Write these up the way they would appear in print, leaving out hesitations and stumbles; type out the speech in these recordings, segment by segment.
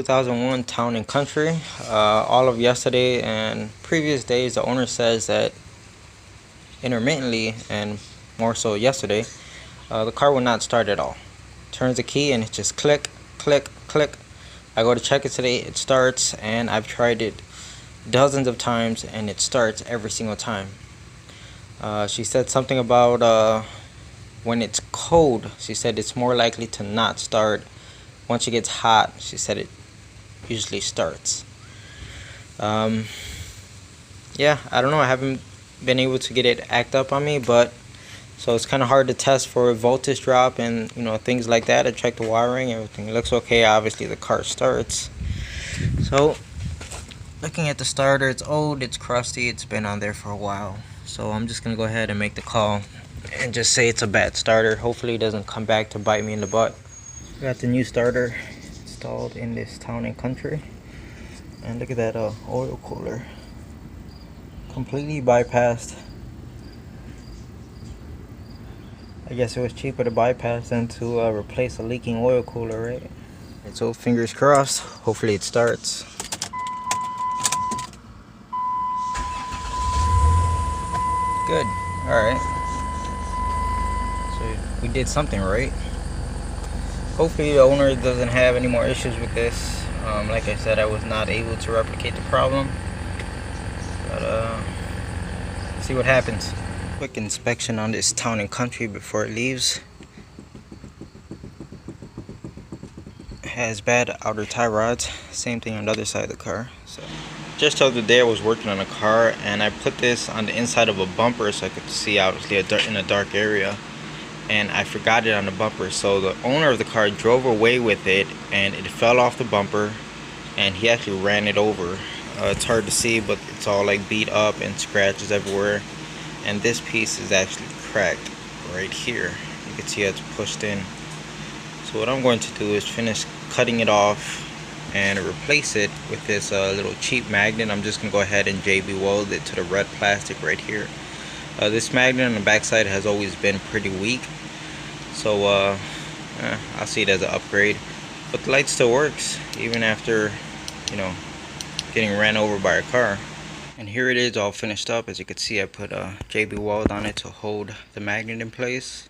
2001 Town and Country. All of yesterday and previous days, the owner says that intermittently and more so yesterday, the car will not start at all. Turns the key and it just click, click, click. I go to check it today, it starts, and I've tried it dozens of times and it starts every single time. She said something about when it's cold, she said it's more likely to not start. Once it gets hot, she said it usually starts. Yeah, I don't know, I haven't been able to get it act up on me, but so it's kind of hard to test for voltage drop and things like that. I checked the wiring, everything looks okay. Obviously the car starts. So looking at the starter, it's old, it's crusty, it's been on there for a while. So I'm just gonna go ahead and make the call and just say it's a bad starter. Hopefully it doesn't come back to bite me in the butt. Got the new starter installed in this Town and Country, and look at that oil cooler, completely bypassed. I guess it was cheaper to bypass than to replace a leaking oil cooler, right? And so fingers crossed, hopefully it starts. Good. Alright, so we did something right. Hopefully the owner doesn't have any more issues with this. Like I said, I was not able to replicate the problem, but see what happens. Quick inspection on this Town and Country before it leaves. It has bad outer tie rods, same thing on the other side of the car. So just the other day I was working on a car and I put this on the inside of a bumper so I could see obviously in a dark area, and I forgot it on the bumper. So the owner of the car drove away with it and it fell off the bumper and he actually ran it over. It's hard to see, but it's all like beat up and scratches everywhere, and this piece is actually cracked right here. You can see it's pushed in. So what I'm going to do is finish cutting it off and replace it with this little cheap magnet. I'm just gonna go ahead and JB weld it to the red plastic right here. This magnet on the backside has always been pretty weak, so I'll see it as an upgrade. But the light still works even after getting ran over by a car. And here it is all finished up. As you can see, I put a JB weld on it to hold the magnet in place,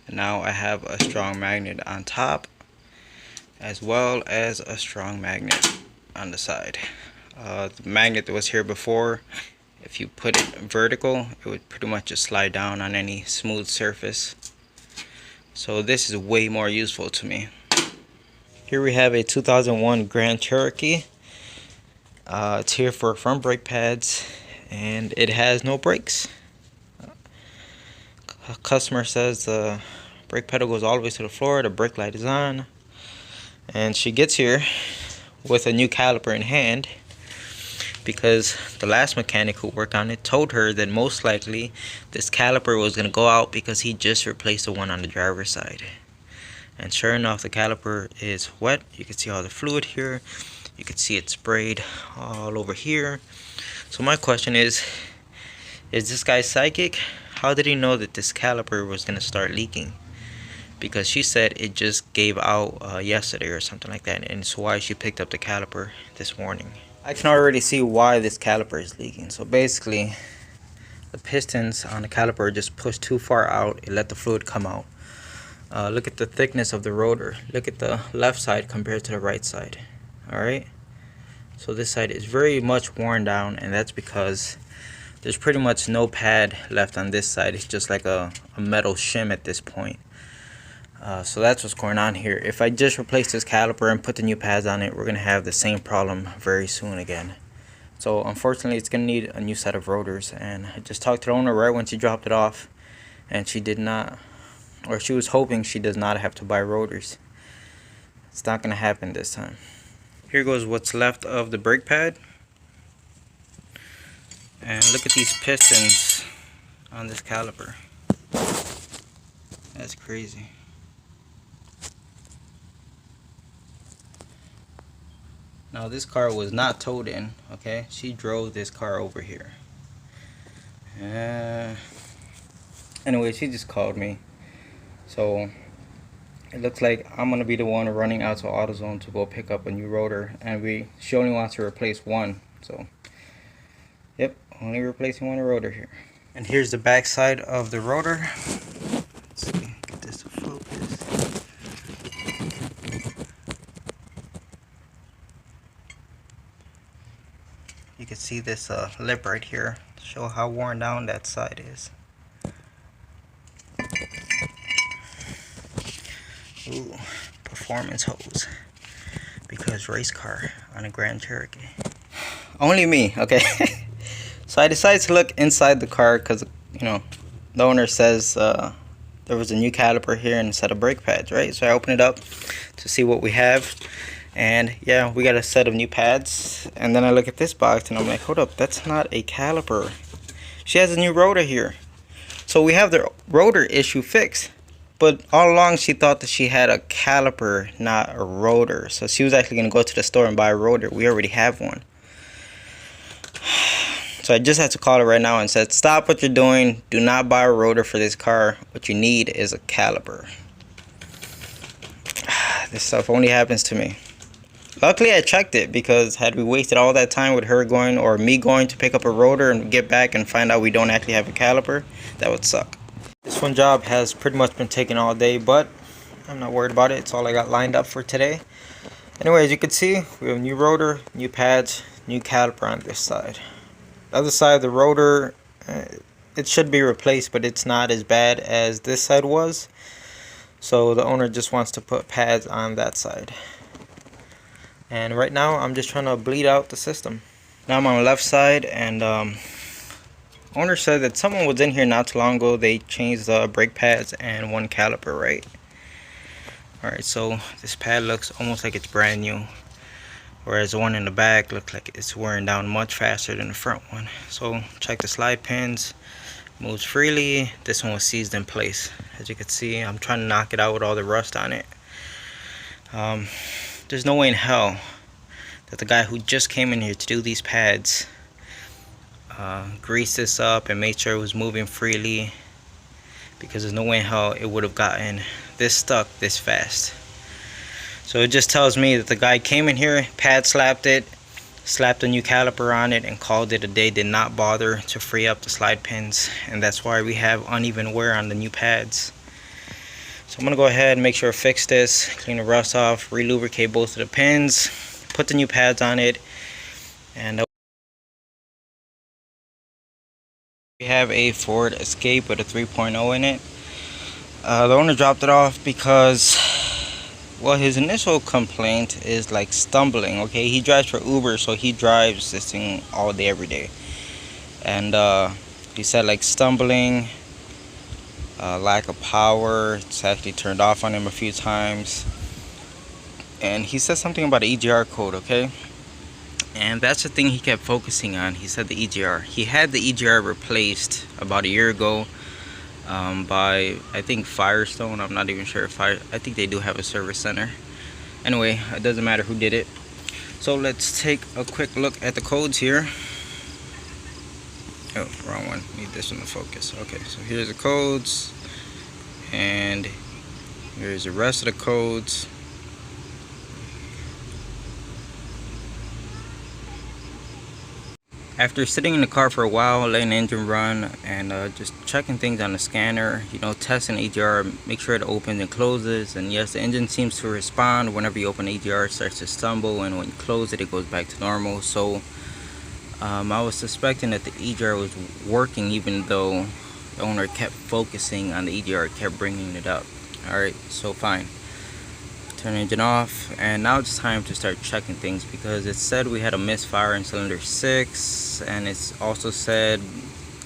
and now I have a strong magnet on top as well as a strong magnet on the side. The magnet that was here before, if you put it vertical, it would pretty much just slide down on any smooth surface. So this is way more useful to me. Here we have a 2001 Grand Cherokee. It's here for front brake pads and it has no brakes. Customer says the brake pedal goes all the way to the floor, the brake light is on, and she gets here with a new caliper in hand because the last mechanic who worked on it told her that most likely this caliper was going to go out because he just replaced the one on the driver's side. And sure enough, the caliper is wet. You can see all the fluid here. You can see it sprayed all over here. So my question is this guy psychic? How did he know that this caliper was going to start leaking? Because she said it just gave out yesterday or something like that, and it's why she picked up the caliper this morning. I can already see why this caliper is leaking. So basically, the pistons on the caliper are just pushed too far out. It let the fluid come out. Look at the thickness of the rotor. Look at the left side compared to the right side. Alright, so this side is very much worn down, and that's because there's pretty much no pad left on this side. It's just like a metal shim at this point. So that's what's going on here. If I just replace this caliper and put the new pads on it, we're going to have the same problem very soon again. So unfortunately, it's going to need a new set of rotors, and I just talked to the owner right when she dropped it off, and she did not, or she was hoping she does not have to buy rotors. It's not going to happen this time. Here goes what's left of the brake pad, and look at these pistons on this caliper. That's crazy. Now this car was not towed in, okay? She drove this car over here. Anyway, she just called me. So it looks like I'm gonna be the one running out to AutoZone to go pick up a new rotor, and she only wants to replace one. So, yep, only replacing one rotor here. And here's the back side of the rotor. Let's see, get this to focus. You can see this lip right here to show how worn down that side is. Ooh, performance hose, because race car on a Grand Cherokee. Only me, okay. So I decided to look inside the car because, you know, the owner says there was a new caliper here and a set of brake pads, right? So I opened it up to see what we have, and yeah, we got a set of new pads. And then I look at this box and I'm like, hold up, that's not a caliper. She has a new rotor here. So we have the rotor issue fixed. But all along she thought that she had a caliper, not a rotor. So she was actually going to go to the store and buy a rotor. We already have one. So I just had to call her right now and said, stop what you're doing. Do not buy a rotor for this car. What you need is a caliper. This stuff only happens to me. Luckily I checked it, because had we wasted all that time with her going, or me going to pick up a rotor and get back and find out we don't actually have a caliper, that would suck. This one job has pretty much been taken all day, but I'm not worried about it. It's all I got lined up for today. Anyway, as you can see, we have a new rotor, new pads, new caliper on this side. The other side, the rotor, it should be replaced, but it's not as bad as this side was. So the owner just wants to put pads on that side. And right now, I'm just trying to bleed out the system. Now I'm on the left side, and owner said that someone was in here not too long ago. They changed the brake pads and one caliper, right? Alright, so this pad looks almost like it's brand new, whereas the one in the back looks like it's wearing down much faster than the front one. So check the slide pins, moves freely. This one was seized in place. As you can see, I'm trying to knock it out with all the rust on it. There's no way in hell that the guy who just came in here to do these pads greased this up and made sure it was moving freely, because there's no way in hell it would have gotten this stuck this fast. So it just tells me that the guy came in here, pad slapped it, slapped a new caliper on it, and called it a day. Did not bother to free up the slide pins, and that's why we have uneven wear on the new pads. So I'm gonna go ahead and make sure I fix this, clean the rust off, re-lubricate both of the pins, put the new pads on it, and we have a Ford Escape with a 3.0 in it. The owner dropped it off because, well, his initial complaint is like stumbling. Okay, he drives for Uber, so he drives this thing all day, every day. And he said like stumbling, lack of power. It's actually turned off on him a few times. And he said something about an EGR code, okay? And that's the thing he kept focusing on. He said the EGR. He had the EGR replaced about a year ago by, I think, Firestone. I'm not even sure if I think they do have a service center. Anyway, it doesn't matter who did it. So let's take a quick look at the codes here. Oh, wrong one. Need this one to focus. Okay, so here's the codes, and here's the rest of the codes. After sitting in the car for a while, letting the engine run, and just checking things on the scanner, you know, testing EGR, make sure it opens and closes. And yes, the engine seems to respond whenever you open EGR. It starts to stumble, and when you close it, it goes back to normal. So I was suspecting that the EGR was working, even though the owner kept focusing on the EGR, kept bringing it up. Alright, so fine. Turn the engine off, and now it's time to start checking things, because it said we had a misfire in cylinder 6, and it's also said,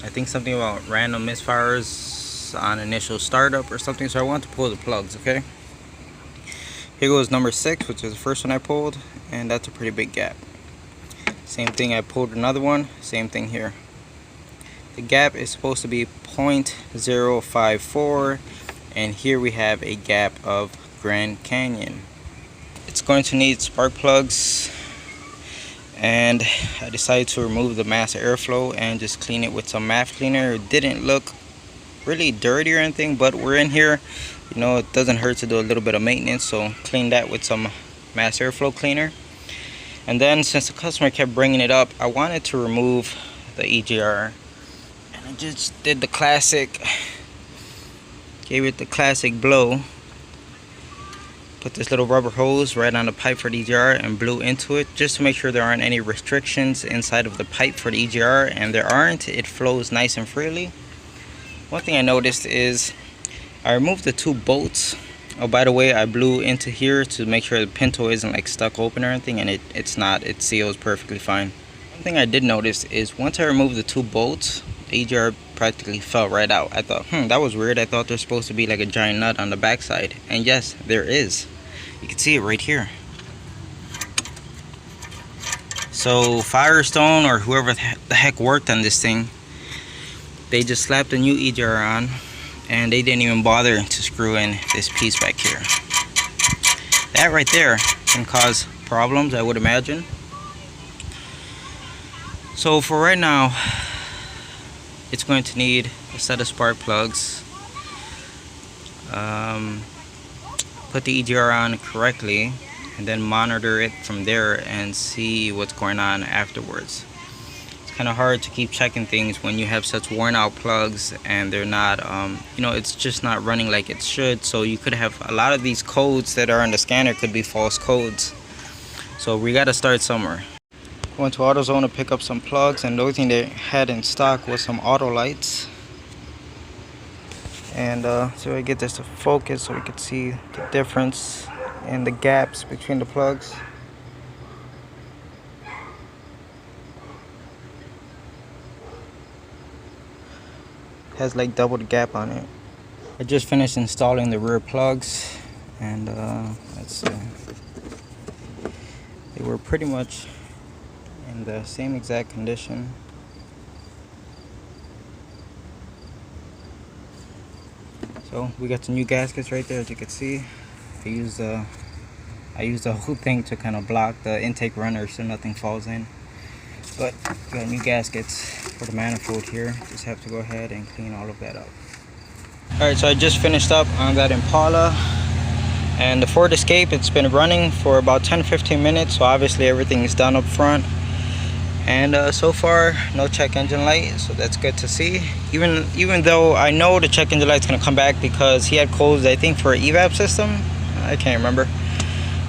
I think, something about random misfires on initial startup or something. So I want to pull the plugs. Okay, here goes number 6, which is the first one I pulled, and that's a pretty big gap. Same thing, I pulled another one, same thing here. The gap is supposed to be 0.054, and here we have a gap of Grand Canyon. It's going to need spark plugs, and I decided to remove the mass airflow and just clean it with some MAF cleaner. It didn't look really dirty or anything, but we're in here you know, it doesn't hurt to do a little bit of maintenance. So clean that with some mass airflow cleaner. And then since the customer kept bringing it up, I wanted to remove the EGR, and I just did the classic, gave it the classic blow. Put this little rubber hose right on the pipe for the EGR and blew into it just to make sure there aren't any restrictions inside of the pipe for the EGR, and there aren't. It flows nice and freely. One thing I noticed is I removed the 2 bolts. Oh, by the way, I blew into here to make sure the pinto isn't like stuck open or anything, and it's not. It seals perfectly fine. One thing I did notice is once I removed the 2 bolts, the EGR practically fell right out. I thought, that was weird. I thought there's supposed to be like a giant nut on the backside, and yes, there is. You can see it right here. So Firestone or whoever the heck worked on this thing, they just slapped a new EGR on, and they didn't even bother to screw in this piece back here. That right there can cause problems, I would imagine. So for right now, it's going to need a set of spark plugs. Put the EGR on correctly, and then monitor it from there and see what's going on afterwards. It's kind of hard to keep checking things when you have such worn out plugs and they're not, you know, it's just not running like it should. So you could have a lot of these codes that are on the scanner could be false codes. So we got to start somewhere. Went to AutoZone to pick up some plugs, and the only thing they had in stock was some auto lights. And so I get this to focus so we could see the difference in the gaps between the plugs. Has like double the gap on it. I just finished installing the rear plugs, and let's see. They were pretty much in the same exact condition. So we got some new gaskets right there, as you can see. I used the whole thing to kind of block the intake runner so nothing falls in. But we got new gaskets for the manifold here. Just have to go ahead and clean all of that up. Alright, so I just finished up on that Impala. And the Ford Escape, it's been running for about 10-15 minutes. So obviously everything is done up front. And so far, no check engine light, so that's good to see. Even though I know the check engine light's gonna come back because he had codes, I think, for an evap system. I can't remember.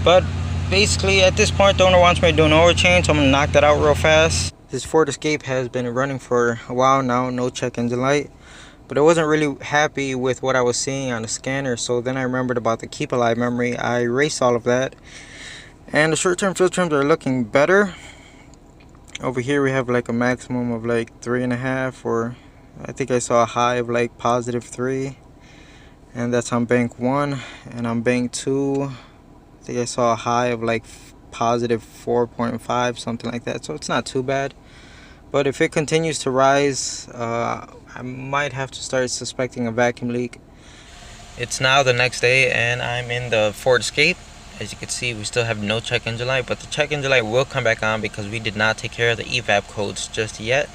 But basically, at this point, the owner wants me to do an oil change, so I'm gonna knock that out real fast. This Ford Escape has been running for a while now, no check engine light. But I wasn't really happy with what I was seeing on the scanner, so then I remembered about the Keep Alive memory. I erased all of that. And the short-term field trims are looking better. Over here we have like a maximum of like 3.5, or I think I saw a high of like +3, and that's on bank 1. And on bank 2, I think I saw a high of like +4.5, something like that. So it's not too bad, but if it continues to rise, I might have to start suspecting a vacuum leak. It's now the next day and I'm in the Ford Escape. As you can see, we still have no check engine light, but the check engine light will come back on because we did not take care of the evap codes just yet.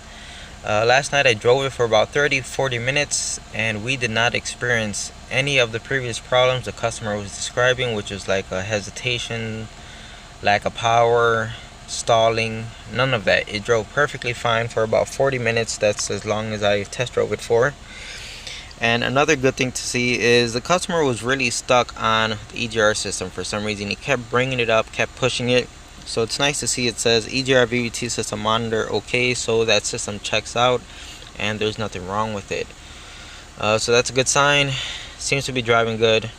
Last night I drove it for about 30-40 minutes and we did not experience any of the previous problems the customer was describing, which was like a hesitation, lack of power, stalling, none of that. It drove perfectly fine for about 40 minutes. That's as long as I test drove it for. And another good thing to see is the customer was really stuck on the EGR system for some reason. He kept bringing it up, kept pushing it. So it's nice to see it says EGR VVT system monitor okay, so that system checks out and there's nothing wrong with it. So that's a good sign. Seems to be driving good.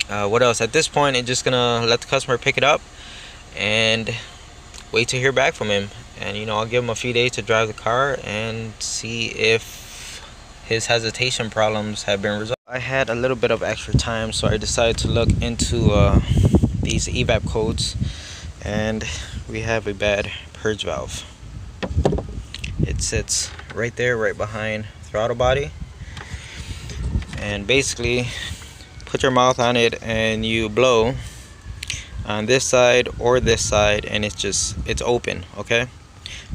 What else? At this point, it's just gonna let the customer pick it up and wait to hear back from him. And you know, I'll give him a few days to drive the car and see if his hesitation problems have been resolved. I had a little bit of extra time, so I decided to look into these evap codes, and we have a bad purge valve. It sits right there, right behind throttle body, and basically put your mouth on it and you blow on this side or this side and it's open, okay,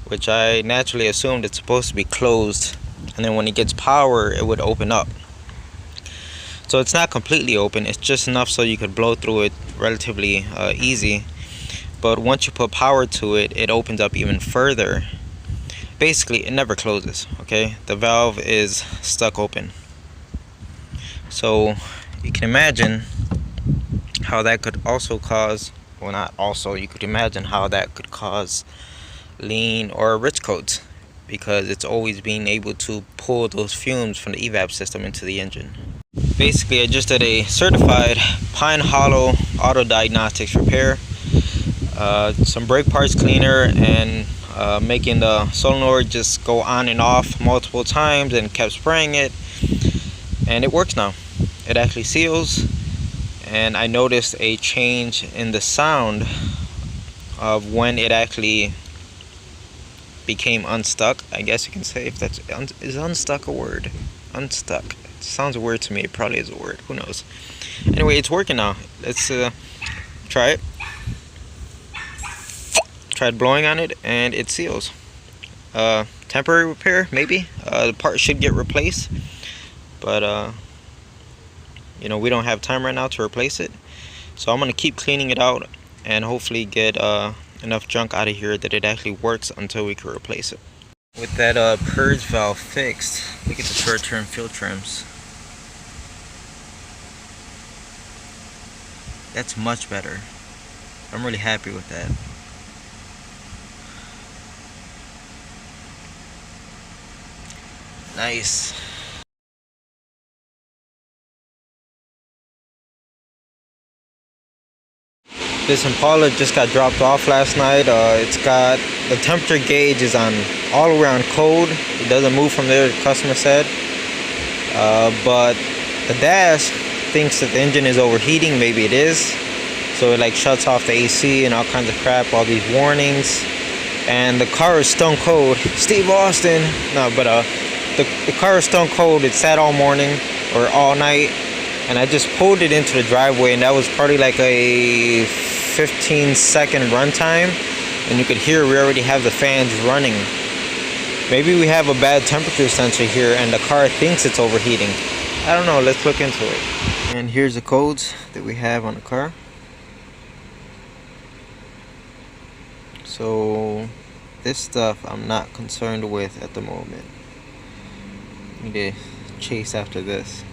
which I naturally assumed it's supposed to be closed, and then when it gets power it would open up. So it's not completely open, it's just enough so you could blow through it relatively easy. But once you put power to it, it opens up even further. Basically, it never closes, okay? The valve is stuck open. So you can imagine how that could also cause, well, not also, you could imagine how that could cause lean or rich codes, because it's always being able to pull those fumes from the evap system into the engine. Basically, I just did a certified Pine Hollow auto diagnostics repair. Some brake parts cleaner and making the solenoid just go on and off multiple times, and kept spraying it, and it works now. It actually seals, and I noticed a change in the sound of when it actually became unstuck, I guess you can say, if that's is unstuck a word. Unstuck, it sounds a word to me. It probably is a word, who knows. Anyway, it's working now. Let's try it. Tried blowing on it and it seals. Temporary repair, maybe. The part should get replaced, but you know, we don't have time right now to replace it, so I'm gonna keep cleaning it out and hopefully get enough junk out of here that it actually works until we can replace it. With that purge valve fixed, look at the short-term fuel trims. That's much better. I'm really happy with that. Nice. This Impala just got dropped off last night. It's got, the temperature gauge is on all around code. It doesn't move from there, the customer said. But the dash thinks that the engine is overheating. Maybe it is. So it like shuts off the AC and all kinds of crap, all these warnings. And the car is stone cold. Steve Austin. No, but the car is stone cold. It sat all morning or all night. And I just pulled it into the driveway, and that was probably like a 15-second runtime, and you could hear we already have the fans running. Maybe we have a bad temperature sensor here and the car thinks it's overheating. I don't know, let's look into it. And here's the codes that we have on the car. So this stuff I'm not concerned with at the moment. Need to chase after this.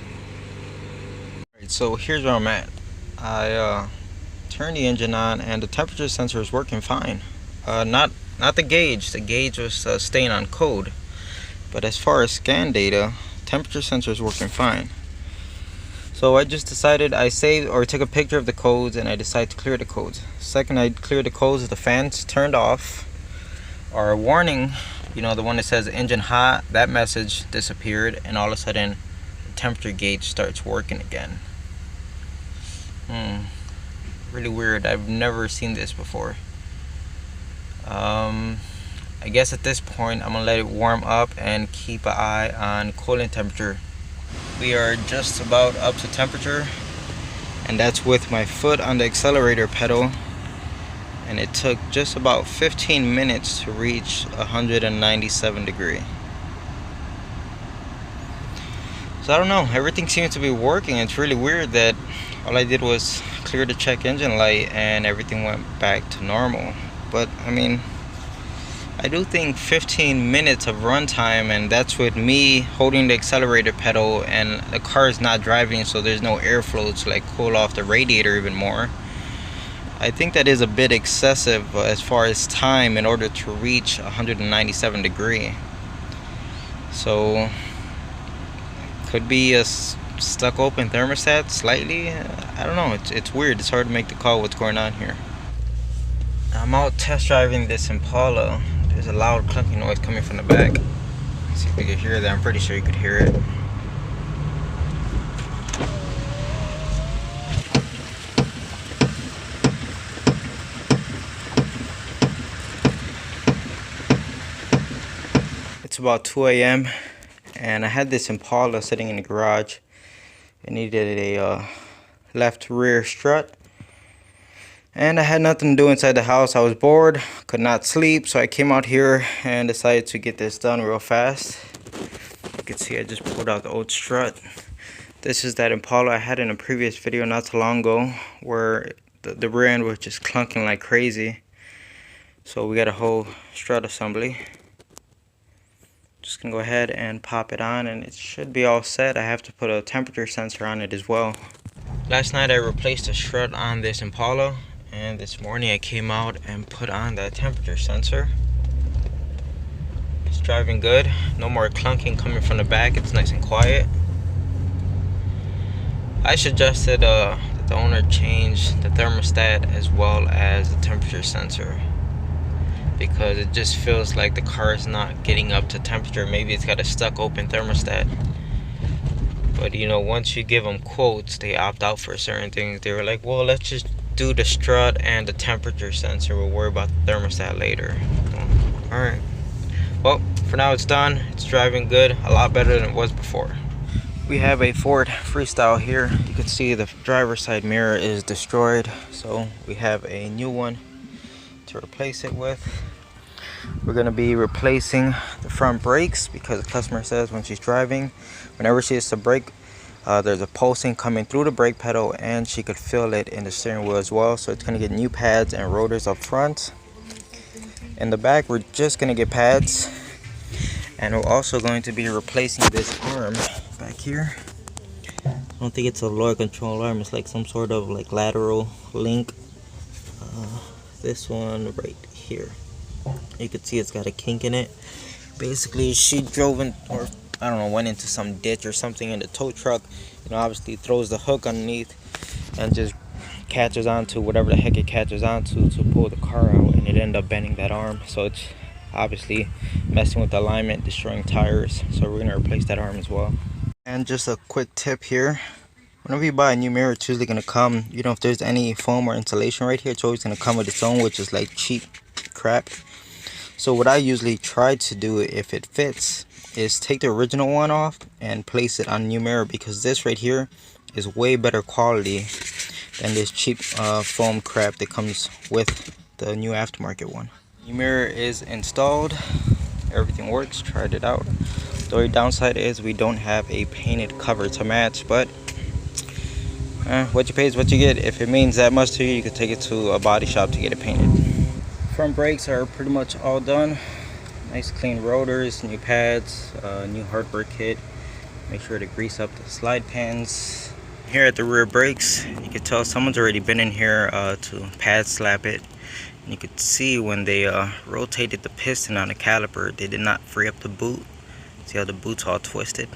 Alright, so here's where I'm at. I turned the engine on and the temperature sensor is working fine. Not the gauge. The gauge was staying on code. But as far as scan data, temperature sensor is working fine. So I just decided, I saved or took a picture of the codes, and I decided to clear the codes. Second I cleared the codes, the fans turned off. Our warning, you know, the one that says engine hot, that message disappeared, and all of a sudden the temperature gauge starts working again. Really weird. I've never seen this before. I guess at this point I'm gonna let it warm up and keep an eye on coolant temperature. We are just about up to temperature, and that's with my foot on the accelerator pedal, and it took just about 15 minutes to reach 197 degrees. So I don't know, everything seems to be working. It's really weird that all I did was clear the check engine light and everything went back to normal. But I mean, I do think 15 minutes of runtime, and that's with me holding the accelerator pedal and the car is not driving, so there's no airflow to like cool off the radiator even more. I think that is a bit excessive as far as time in order to reach 197 degrees. So could be a stuck open thermostat slightly. I don't know, it's weird. It's hard to make the call what's going on here. I'm out test driving this Impala. There's a loud clunking noise coming from the back. Let's see if we can hear that. I'm pretty sure you could hear it. It's about 2 a.m. and I had this Impala sitting in the garage. It needed a left rear strut, and I had nothing to do inside the house. I was bored, could not sleep, so I came out here and decided to get this done real fast. You can see I just pulled out the old strut. This is that Impala I had in a previous video not too long ago, where the rear end was just clunking like crazy. So we got a whole strut assembly. Just gonna go ahead and pop it on, and it should be all set. I have to put a temperature sensor on it as well. Last night I replaced a strut on this Impala, and this morning I came out and put on that temperature sensor. It's driving good. No more clunking coming from the back. It's nice and quiet. I suggested that the owner change the thermostat as well as the temperature sensor, because it just feels like the car is not getting up to temperature. Maybe it's got a stuck open thermostat. But you know, once you give them quotes, they opt out for certain things. They were like, well, let's just do the strut and the temperature sensor. We'll worry about the thermostat later. Alright. Well, for now it's done. It's driving good. A lot better than it was before. We have a Ford Freestyle here. You can see the driver's side mirror is destroyed. So we have a new one to replace it with. We're going to be replacing the front brakes, because the customer says when she's driving, whenever she hits the brake, there's a pulsing coming through the brake pedal, and she could feel it in the steering wheel as well. So it's going to get new pads and rotors up front. In the back, we're just going to get pads, and we're also going to be replacing this arm back here. I don't think it's a lower control arm. It's like some sort of like lateral link. This one right here, you can see it's got a kink in it. Basically, she drove in, or I don't know, went into some ditch or something in the tow truck. You know, obviously throws the hook underneath and just catches onto whatever the heck it catches onto to pull the car out, and it ended up bending that arm. So it's obviously messing with the alignment, destroying tires. So we're gonna replace that arm as well. And just a quick tip here: whenever you buy a new mirror, it's usually going to come, you know, if there's any foam or insulation right here, it's always going to come with its own, which is like cheap crap. So what I usually try to do, if it fits, is take the original one off and place it on a new mirror, because this right here is way better quality than this cheap foam crap that comes with the new aftermarket one. New mirror is installed. Everything works. Tried it out. The only downside is we don't have a painted cover to match, but what you pay is what you get. If it means that much to you, you can take it to a body shop to get it painted. Front brakes are pretty much all done. Nice clean rotors, new pads, new hardware kit. Make sure to grease up the slide pans. Here at the rear brakes, you can tell someone's already been in here to pad slap it. And you could see when they rotated the piston on the caliper, they did not free up the boot. See how the boot's all twisted?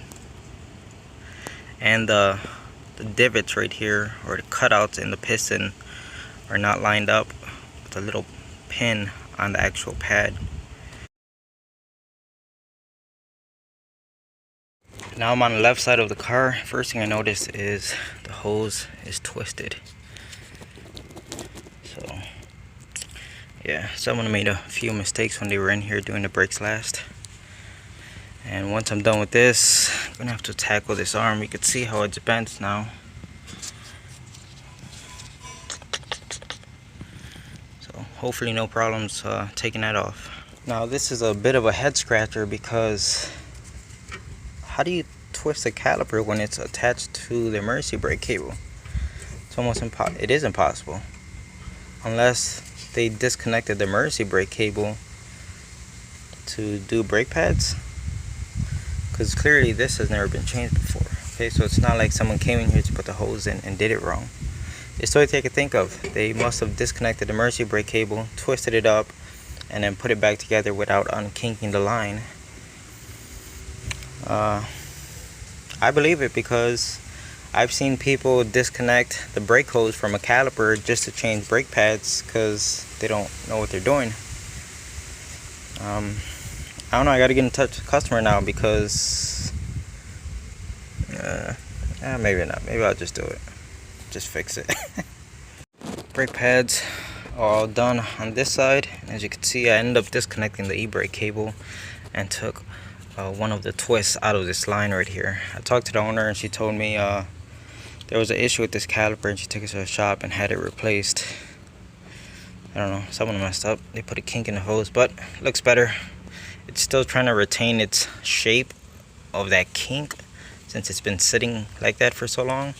And the divots right here, or the cutouts in the piston, are not lined up with a little pin on the actual pad. Now I'm on the left side of the car. First thing I notice is the hose is twisted. So yeah, someone made a few mistakes when they were in here doing the brakes last. And once I'm done with this, I'm gonna have to tackle this arm. You can see how it's bent now. So hopefully no problems taking that off. Now this is a bit of a head scratcher, because how do you twist a caliper when it's attached to the emergency brake cable? It's almost impossible. It is impossible, unless they disconnected the emergency brake cable to do brake pads, because clearly this has never been changed before. Okay, so it's not like someone came in here to put the hose in and did it wrong. It's the only thing I can think of. They must have disconnected the emergency brake cable, twisted it up, and then put it back together without unkinking the line. I believe it, because I've seen people disconnect the brake hose from a caliper just to change brake pads because they don't know what they're doing. I don't know, I gotta get in touch with the customer now, because maybe not. Maybe I'll just do it. Just fix it. Brake pads are all done on this side. As you can see, I ended up disconnecting the e-brake cable and took one of the twists out of this line right here. I talked to the owner and she told me there was an issue with this caliper, and she took it to the shop and had it replaced. I don't know, someone messed up. They put a kink in the hose, but it looks better. It's still trying to retain its shape of that kink, since it's been sitting like that for so long.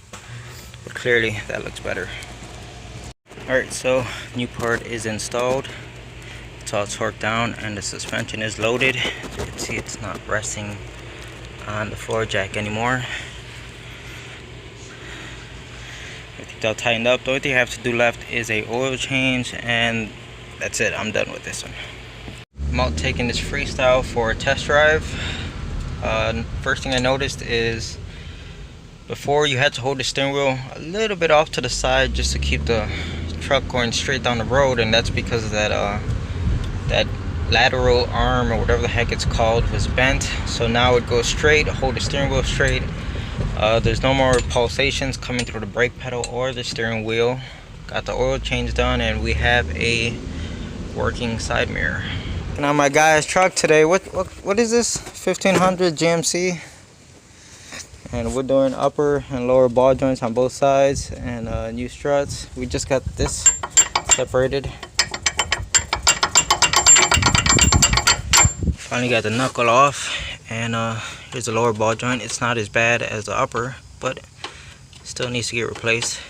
But clearly that looks better. Alright, so new part is installed. It's all torqued down and the suspension is loaded. As you can see, it's not resting on the floor jack anymore. Everything's all tightened up. The only thing I have to do left is a oil change, and that's it. I'm done with this one. I'm out taking this freestyle for a test drive. First thing I noticed is before you had to hold the steering wheel a little bit off to the side just to keep the truck going straight down the road, and that's because of that that lateral arm or whatever the heck it's called was bent. So now it goes straight, hold the steering wheel straight. There's no more pulsations coming through the brake pedal or the steering wheel. Got the oil change done, and we have a working side mirror. Now my guy's truck today, what is this? 1500 GMC, and we're doing upper and lower ball joints on both sides, and new struts. We just got this separated. Finally got the knuckle off, and here's the lower ball joint. It's not as bad as the upper, but still needs to get replaced.